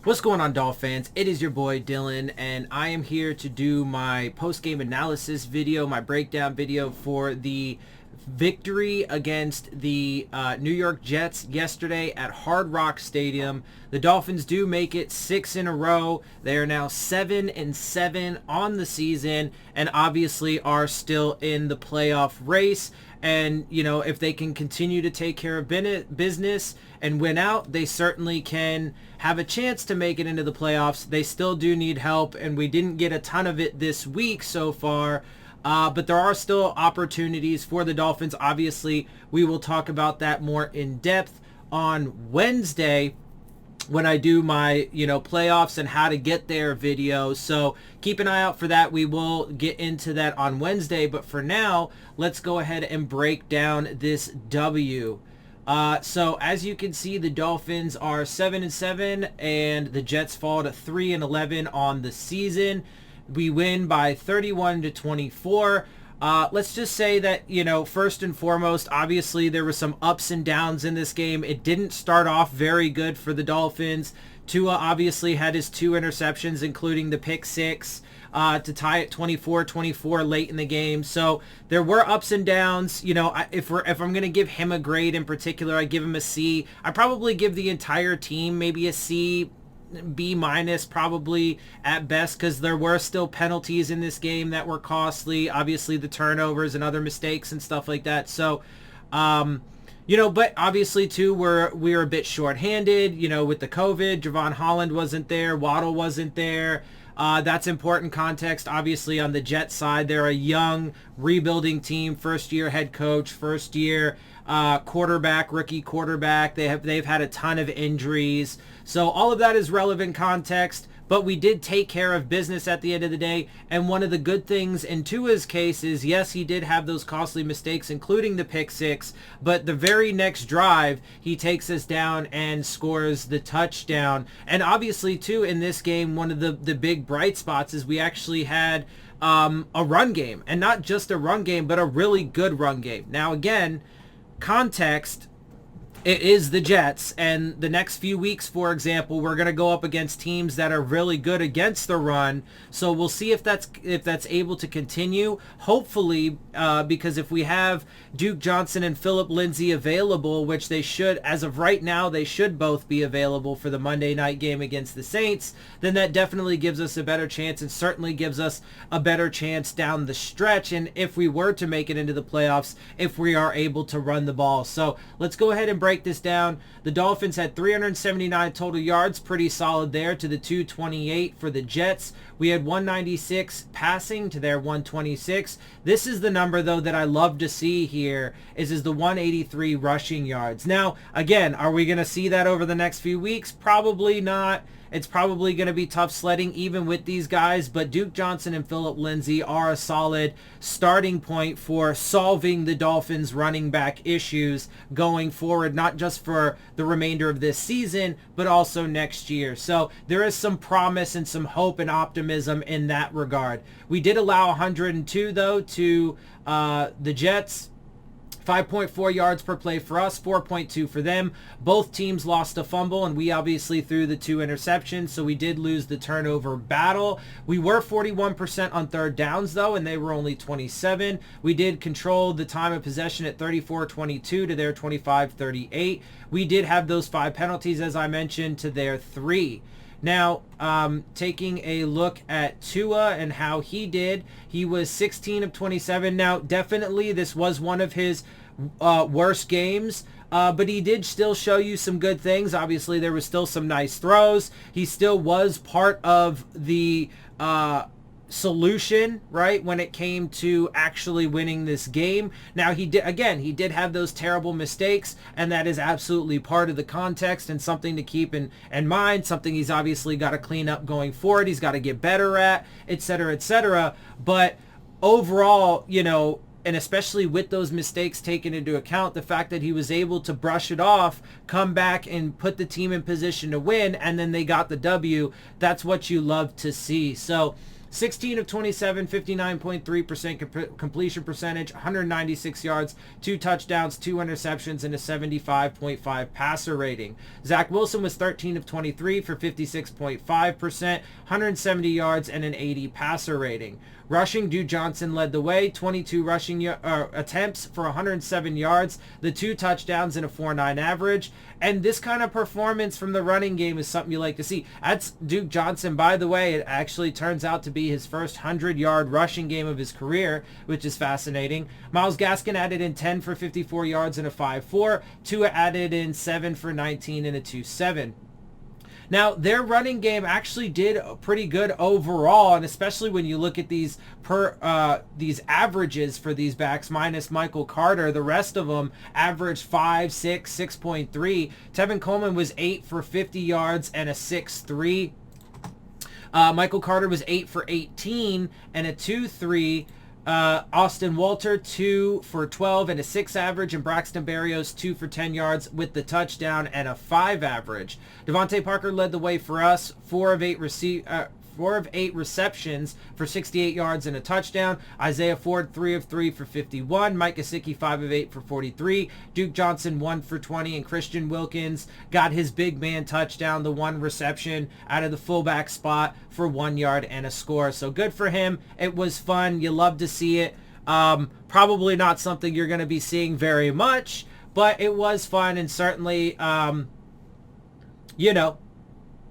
What's going on, Dolphins? It is your boy Dillon, and I am here to do my post-game analysis video, my breakdown video for the victory against the New York Jets yesterday at Hard Rock Stadium. The Dolphins do make it 6 in a row. They are now 7-7 on the season, and obviously are still in the playoff race. And, you know, if they can continue to take care of business and win out, they certainly can have a chance to make it into the playoffs. They still do need help, and we didn't get a ton of it this week so far. But there are still opportunities for the Dolphins. Obviously, we will talk about that more in depth on Wednesday when I do my, playoffs and how to get there video. So keep an eye out for that. We will get into that on Wednesday. But for now, let's go ahead and break down this W. So as you can see, the Dolphins are 7-7 and the Jets fall to 3-11 on the season. We win by 31-24. Let's just say that, first and foremost, obviously there were some ups and downs in this game. It didn't start off very good for the Dolphins. Tua obviously had his 2 interceptions, including the pick 6, to tie it 24-24 late in the game. So there were ups and downs. If I'm going to give him a grade in particular, I give him a C. I probably give the entire team maybe a C, B minus probably at best, because there were still penalties in this game that were costly. Obviously the turnovers and other mistakes and stuff like that. So, but obviously too, we were a bit shorthanded, with the COVID. Javon Holland wasn't there. Waddle wasn't there. That's important context. Obviously on the Jets side, they're a young rebuilding team, first year head coach, first year rookie quarterback. They've had a ton of injuries. So all of that is relevant context, but we did take care of business at the end of the day. And one of the good things in Tua's case is, yes, he did have those costly mistakes, including the pick 6, but the very next drive, he takes us down and scores the touchdown. And obviously too, in this game, one of the big bright spots is we actually had a run game, and not just a run game, but a really good run game. Now again, context, it is the Jets, and the next few weeks, for example, we're going to go up against teams that are really good against the run. So we'll see if that's able to continue. Hopefully, because if we have Duke Johnson and Philip Lindsay available, which they should, as of right now, they should both be available for the Monday night game against the Saints, then that definitely gives us a better chance, and certainly gives us a better chance down the stretch. And if we were to make it into the playoffs, if we are able to run the ball. So let's go ahead and break this down. The Dolphins had 379 total yards, pretty solid there, to the 228 for the Jets. We had 196 passing to their 126. This is the number, though, that I love to see here, is the 183 rushing yards. Now, again, are we going to see that over the next few weeks? Probably not. It's probably going to be tough sledding even with these guys, but Duke Johnson and Philip Lindsay are a solid starting point for solving the Dolphins' running back issues going forward, not just for the remainder of this season, but also next year. So there is some promise and some hope and optimism in that regard. We did allow 102, though, to the Jets. 5.4 yards per play for us, 4.2 for them. Both teams lost a fumble, and we obviously threw the 2 interceptions, so we did lose the turnover battle. We were 41% on third downs, though, and they were only 27. We did control the time of possession at 34-22 to their 25-38. We did have those 5 penalties, as I mentioned, to their 3. Now, taking a look at Tua and how he did, he was 16 of 27. Now, definitely this was one of his worst games, but he did still show you some good things. Obviously, there was still some nice throws. He still was part of the solution, right, when it came to actually winning this game. Now, he did have those terrible mistakes, and that is absolutely part of the context and something to keep in mind, something he's obviously got to clean up going forward. He's got to get better at, etc., etc. But overall, and especially with those mistakes taken into account, the fact that he was able to brush it off, come back and put the team in position to win, and then they got the W, that's what you love to see. So 16 of 27, 59.3% completion percentage, 196 yards, 2 touchdowns, 2 interceptions, and a 75.5 passer rating. Zach Wilson was 13 of 23 for 56.5%, 170 yards, and an 80 passer rating. Rushing, Duke Johnson led the way, 22 rushing attempts for 107 yards, the 2 touchdowns, and a 4.9 average. And this kind of performance from the running game is something you like to see. That's Duke Johnson, by the way. It actually turns out to be his first 100-yard rushing game of his career, which is fascinating. Myles Gaskin added in 10 for 54 yards and a 5.4. Tua added in 7 for 19 and a 2.7. Now, their running game actually did pretty good overall, and especially when you look at these averages for these backs, minus Michael Carter, the rest of them averaged 5, 6, 6.3. Tevin Coleman was 8 for 50 yards and a 6.3. Michael Carter was 8 for 18 and a 2.3. Austin Walter, 2 for 12 and a 6 average, and Braxton Berrios, 2 for 10 yards with the touchdown and a 5 average. Devontae Parker led the way for us, 4 of 8 receptions for 68 yards and a touchdown. Isaiah Ford, 3 of 3 for 51. Mike Gesicki, 5 of 8 for 43. Duke Johnson, 1 for 20. And Christian Wilkins got his big man touchdown, the 1 reception out of the fullback spot for 1 yard and a score. So good for him. It was fun. You love to see it. Probably not something you're going to be seeing very much, but it was fun, and certainly,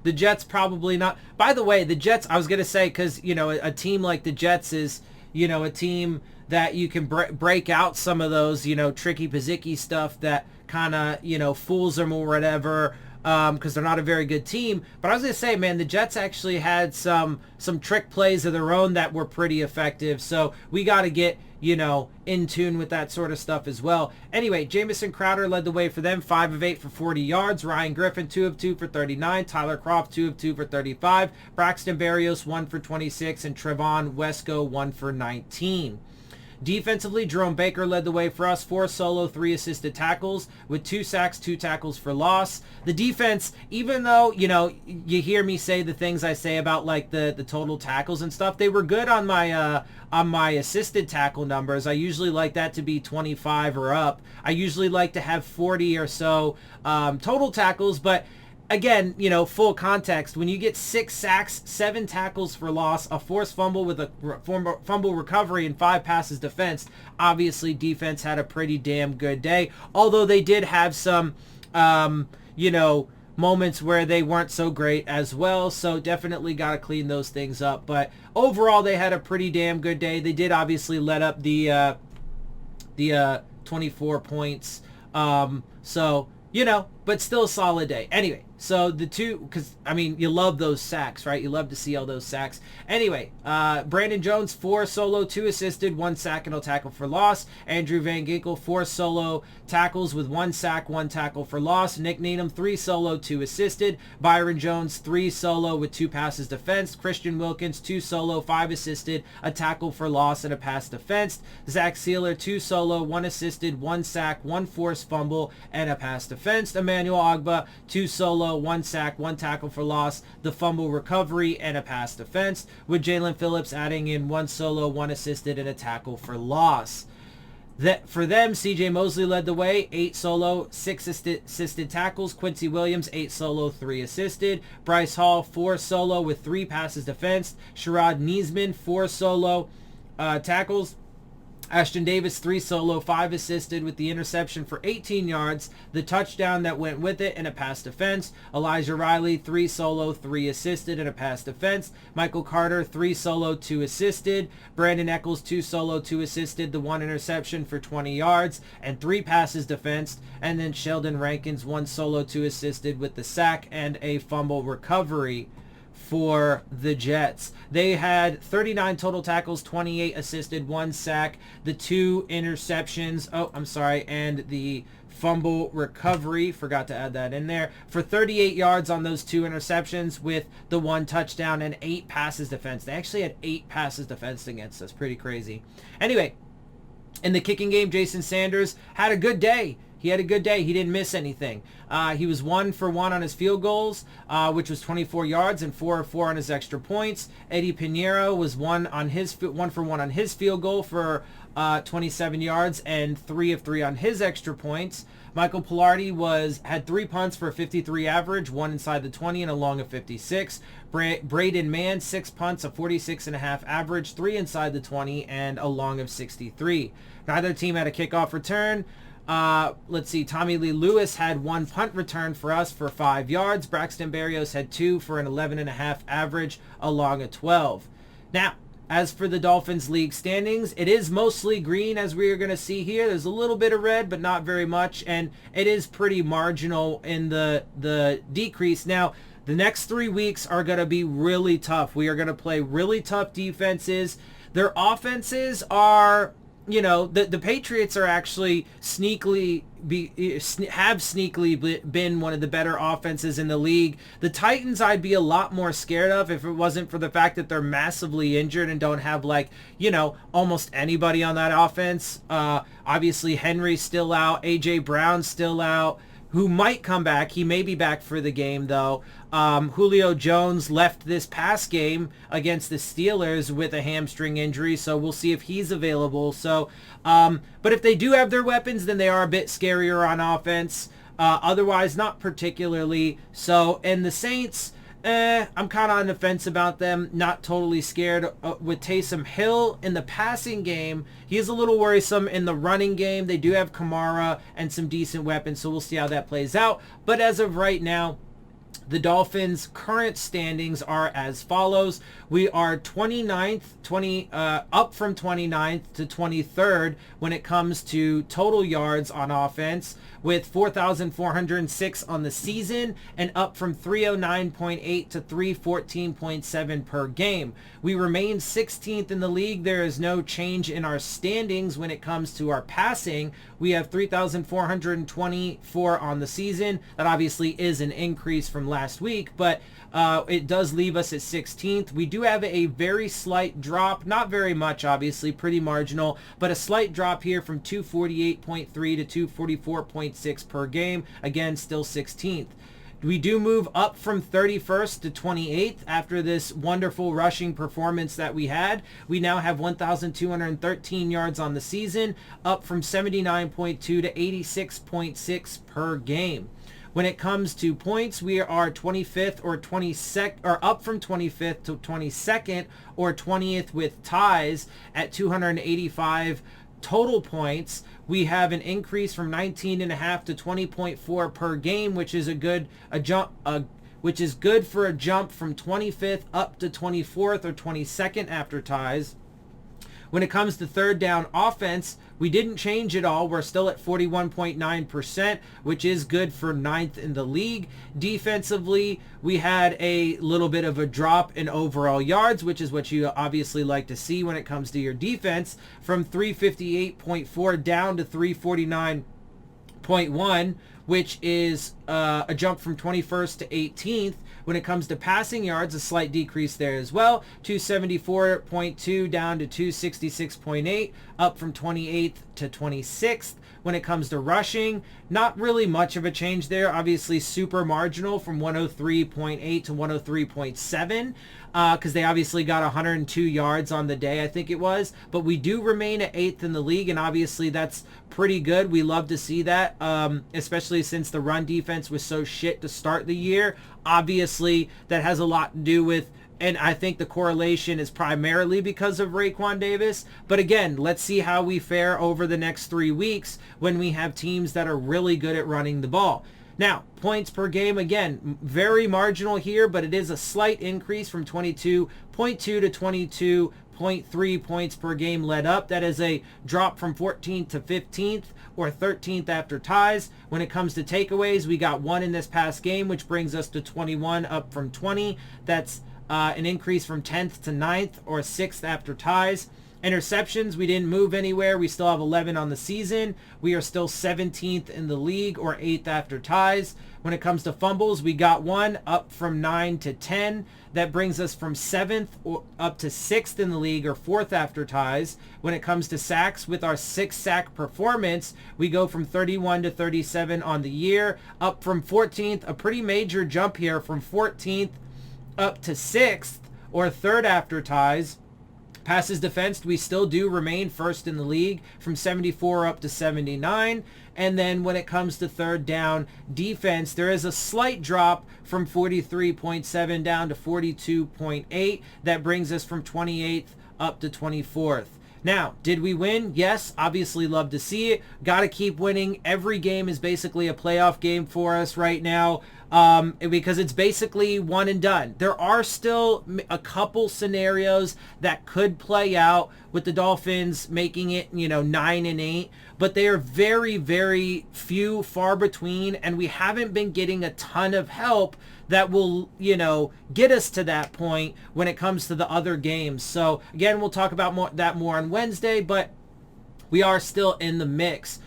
the Jets probably not. By the way, the Jets, I was going to say, because, a team like the Jets is, a team that you can break out some of those, tricky Pizicki stuff that kind of, fools them or whatever, because they're not a very good team. But I was going to say, man, the Jets actually had some trick plays of their own that were pretty effective. So we got to get, in tune with that sort of stuff as well. Anyway, Jamison Crowder led the way for them, 5 of 8 for 40 yards. Ryan Griffin, 2 of 2 for 39. Tyler Kroft, 2 of 2 for 35. Braxton Berrios, 1 for 26. And Trevon Wesco, 1 for 19. Defensively, Jerome Baker led the way for us, 4 solo, 3 assisted tackles with 2 sacks, 2 tackles for loss. The defense, even though, you hear me say the things I say about like the total tackles and stuff, they were good on my assisted tackle numbers. I usually like that to be 25 or up. I usually like to have 40 or so total tackles, but again, full context, when you get 6 sacks, 7 tackles for loss, a forced fumble with a fumble recovery, and 5 passes defense, obviously defense had a pretty damn good day. Although they did have some, moments where they weren't so great as well. So definitely got to clean those things up. But overall, they had a pretty damn good day. They did obviously let up the 24 points. But still a solid day. Anyway, so the two, because, you love those sacks, right? You love to see all those sacks. Anyway, Brandon Jones, 4 solo, 2 assisted, 1 sack and a tackle for loss. Andrew Van Ginkel, 4 solo tackles with 1 sack, 1 tackle for loss. Nick Needham, 3 solo, 2 assisted. Byron Jones, 3 solo with 2 passes defensed. Christian Wilkins, 2 solo, 5 assisted, a tackle for loss, and a pass defensed. Zach Sealer, 2 solo, 1 assisted, 1 sack, 1 forced fumble, and a pass defensed. Emmanuel Ogbah, 2 solo, 1 sack, 1 tackle for loss, the fumble recovery, and a pass defense, with Jalen Phillips adding in 1 solo, 1 assisted, and a tackle for loss. For them, CJ Mosley led the way, 8 solo, 6 assisted tackles. Quincy Williams, 8 solo, 3 assisted. Bryce Hall, 4 solo with 3 passes defensed. Sherrod Niesman, 4 solo tackles. Ashton Davis, 3 solo, 5 assisted with the interception for 18 yards, the touchdown that went with it, and a pass defense. Elijah Riley, 3 solo, 3 assisted, and a pass defense. Michael Carter, 3 solo, 2 assisted. Brandon Eccles, 2 solo, 2 assisted, the 1 interception for 20 yards, and 3 passes defensed. And then Sheldon Rankins, 1 solo, 2 assisted with the sack and a fumble recovery for the Jets. They had 39 total tackles, 28 assisted, 1 sack, the 2 interceptions, and the fumble recovery, forgot to add that in there, for 38 yards on those 2 interceptions with the 1 touchdown and 8 passes defense. They actually had 8 passes defense against us. Pretty crazy. Anyway, in the kicking game, Jason Sanders had a good day. He had a good day. He didn't miss anything. He was 1 for 1 on his field goals, which was 24 yards, and 4 for 4 on his extra points. Eddie Pinheiro was 1 for 1 on his field goal for 27 yards and 3 of 3 on his extra points. Michael Pilardi had 3 punts for a 53 average, 1 inside the 20 and a long of 56. Braden Mann, 6 punts, a 46.5 average, 3 inside the 20 and a long of 63. Neither team had a kickoff return. Let's see, Tommy Lee Lewis had 1 punt return for us for 5 yards. Braxton Berrios had 2 for an 11.5 average, a long of 12. Now, as for the Dolphins league standings, it is mostly green, as we are going to see here. There's a little bit of red, but not very much, and it is pretty marginal in the decrease. Now, the next 3 weeks are going to be really tough. We are going to play really tough defenses. Their offenses are, the Patriots are actually sneakily been one of the better offenses in the league. The Titans I'd be a lot more scared of if it wasn't for the fact that they're massively injured and don't have almost anybody on that offense. Obviously Henry's still out, AJ Brown's still out, who might come back. He may be back for the game though. Julio Jones left this past game against the Steelers with a hamstring injury, so we'll see if he's available. So, but if they do have their weapons, then they are a bit scarier on offense. Otherwise, not particularly. So, and the Saints, I'm kind of on the fence about them. Not totally scared with Taysom Hill in the passing game. He's a little worrisome in the running game. They do have Kamara and some decent weapons, so we'll see how that plays out. But as of right now, the Dolphins' current standings are as follows. We are 29th, up from 29th to 23rd when it comes to total yards on offense, with 4,406 on the season and up from 309.8 to 314.7 per game. We remain 16th in the league. There is no change in our standings when it comes to our passing. We have 3,424 on the season. That obviously is an increase from last week, but it does leave us at 16th. We do have a very slight drop, not very much obviously, pretty marginal, but a slight drop here from 248.3 to 244.6 per game. Again, still 16th. We do move up from 31st to 28th after this wonderful rushing performance that we had. We now have 1,213 yards on the season, up from 79.2 to 86.6 per game. When it comes to points, we are 25th or 22nd, or up from 25th to 22nd or 20th with ties at 285 total points. We have an increase from 19.5 to 20.4 per game, which is which is good for a jump from 25th up to 24th or 22nd after ties. When it comes to third down offense, we didn't change at all. We're still at 41.9%, which is good for 9th in the league. Defensively, we had a little bit of a drop in overall yards, which is what you obviously like to see when it comes to your defense, from 358.4 down to 349.1, which is a jump from 21st to 18th. When it comes to passing yards, a slight decrease there as well, 274.2 down to 266.8, up from 28th to 26th. When it comes to rushing, not really much of a change there. Obviously super marginal from 103.8 to 103.7 because they obviously got 102 yards on the day, I think it was. But we do remain at 8th in the league, and obviously that's pretty good. We love to see that, especially since the run defense was so shit to start the year. Obviously, that has a lot to do with, and I think the correlation is primarily because of Raekwon Davis. But again, let's see how we fare over the next 3 weeks when we have teams that are really good at running the ball. Now, points per game, again, very marginal here, but it is a slight increase from 22.2 to 22.3 points per game led up. That is a drop from 14th to 15th or 13th after ties. When it comes to takeaways, we got 1 in this past game, which brings us to 21, up from 20. That's an increase from 10th to 9th or 6th after ties. Interceptions, we didn't move anywhere. We still have 11 on the season. We are still 17th in the league, or 8th after ties. When it comes to fumbles, we got one, up from 9 to 10. That brings us from 7th up to 6th in the league, or 4th after ties. When it comes to sacks, with our 6 sack performance, we go from 31 to 37 on the year, up from 14th, a pretty major jump here from 14th up to 6th, or 3rd after ties. Passes defensed, we still do remain first in the league, from 74 up to 79. And then when it comes to third down defense, there is a slight drop from 43.7 down to 42.8. That brings us from 28th up to 24th. Now, did we win? Yes, obviously love to see it. Got to keep winning. Every game is basically a playoff game for us right now, because it's basically one and done. There are still a couple scenarios that could play out with the Dolphins making it, 9-8, but they are very, very few, far between, and we haven't been getting a ton of help that will, get us to that point when it comes to the other games. So again, we'll talk about that more on Wednesday, but we are still in the mix.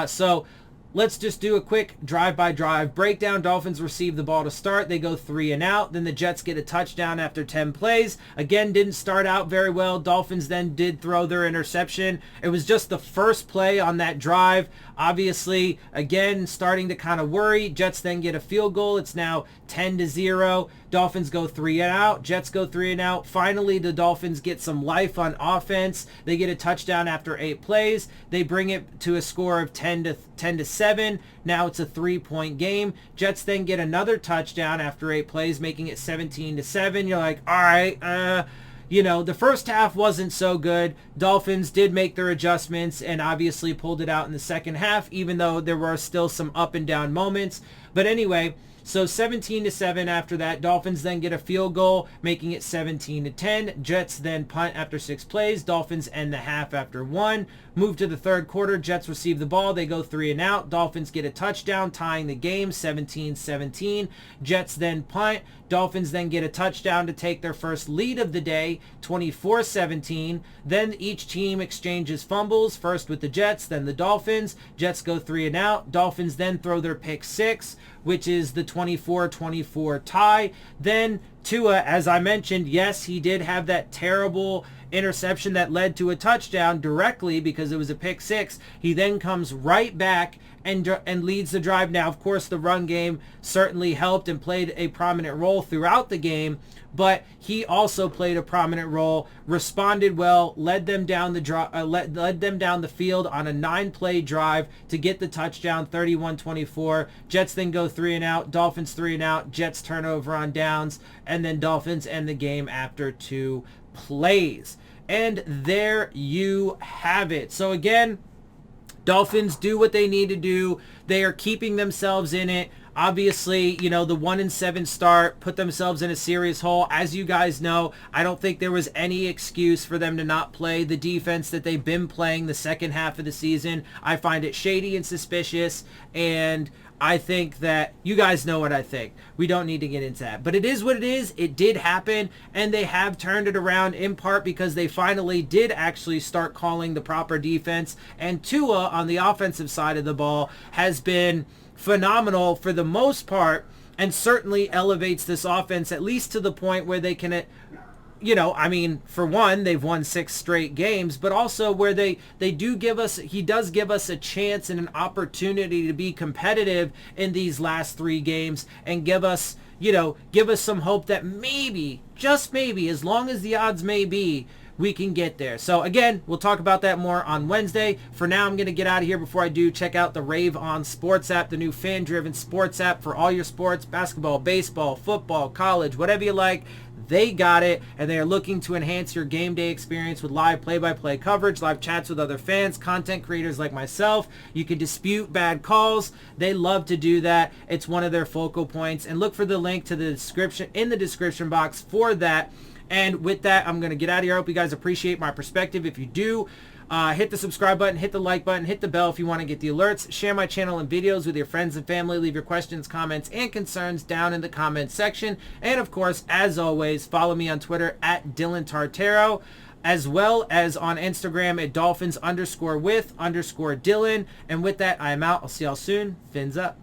So let's just do a quick drive-by-drive breakdown. Dolphins receive the ball to start. They go 3 and out. Then the Jets get a touchdown after 10 plays. Again, didn't start out very well. Dolphins then did throw their interception. It was just the first play on that drive. Obviously, again, starting to kind of worry. Jets then get a field goal. It's now 10-0. Dolphins go 3 and out. Jets go 3 and out. Finally, the Dolphins get some life on offense. They get a touchdown after 8 plays. They bring it to a score of 10-7. Now it's a 3-point game. Jets then get another touchdown after 8 plays, making it 17-7. You're like, all right, the first half wasn't so good. Dolphins did make their adjustments and obviously pulled it out in the second half, even though there were still some up and down moments. But anyway, so 17-7 after that. Dolphins then get a field goal, making it 17-10. Jets then punt after 6 plays. Dolphins end the half after 1. Move to the third quarter. Jets receive the ball. They go 3 and out. Dolphins get a touchdown, tying the game 17-17. Jets then punt. Dolphins then get a touchdown to take their first lead of the day, 24-17. Then each team exchanges fumbles, first with the Jets, then the Dolphins. Jets go 3 and out. Dolphins then throw their pick 6, which is the 24-24 tie. Then Tua, as I mentioned, yes, he did have that terrible interception that led to a touchdown directly because it was a pick 6. He then comes right back and leads the drive. Now, of course, the run game certainly helped and played a prominent role throughout the game, but he also played a prominent role, responded well, led them down the field on a 9-play drive to get the touchdown, 31-24. Jets then go 3 and out. Dolphins 3 and out. Jets turnover on downs, and then Dolphins end the game after 2 plays. And there you have it. So again, Dolphins do what they need to do. They are keeping themselves in it. Obviously, the 1-7 start put themselves in a serious hole. As you guys know, I don't think there was any excuse for them to not play the defense that they've been playing the second half of the season. I find it shady and suspicious, and I think that you guys know what I think. We don't need to get into that. But it is what it is. It did happen, and they have turned it around in part because they finally did actually start calling the proper defense. And Tua, on the offensive side of the ball, has been phenomenal for the most part, and certainly elevates this offense at least to the point where they can, for one, they've won 6 straight games, but also where he does give us a chance and an opportunity to be competitive in these last 3 games and give us some hope that maybe, just maybe, as long as the odds may be, we can get there. So again, we'll talk about that more on Wednesday. For now, I'm going to get out of here. Before I do, check out the Rave On Sports App, the new fan-driven sports app for all your sports, basketball, baseball, football, college, whatever you like. They got it, and they are looking to enhance your game day experience with live play-by-play coverage, live chats with other fans, content creators like myself. You can dispute bad calls. They love to do that. It's one of their focal points. And look for the link to the description in the description box for that. And with that, I'm going to get out of here. I hope you guys appreciate my perspective. If you do, hit the subscribe button, hit the like button, hit the bell if you want to get the alerts. Share my channel and videos with your friends and family. Leave your questions, comments, and concerns down in the comments section. And of course, as always, follow me on Twitter at DillonTartaro. as well as on Instagram at Dolphins_with_Dillon. And with that, I am out. I'll see y'all soon. Fins up.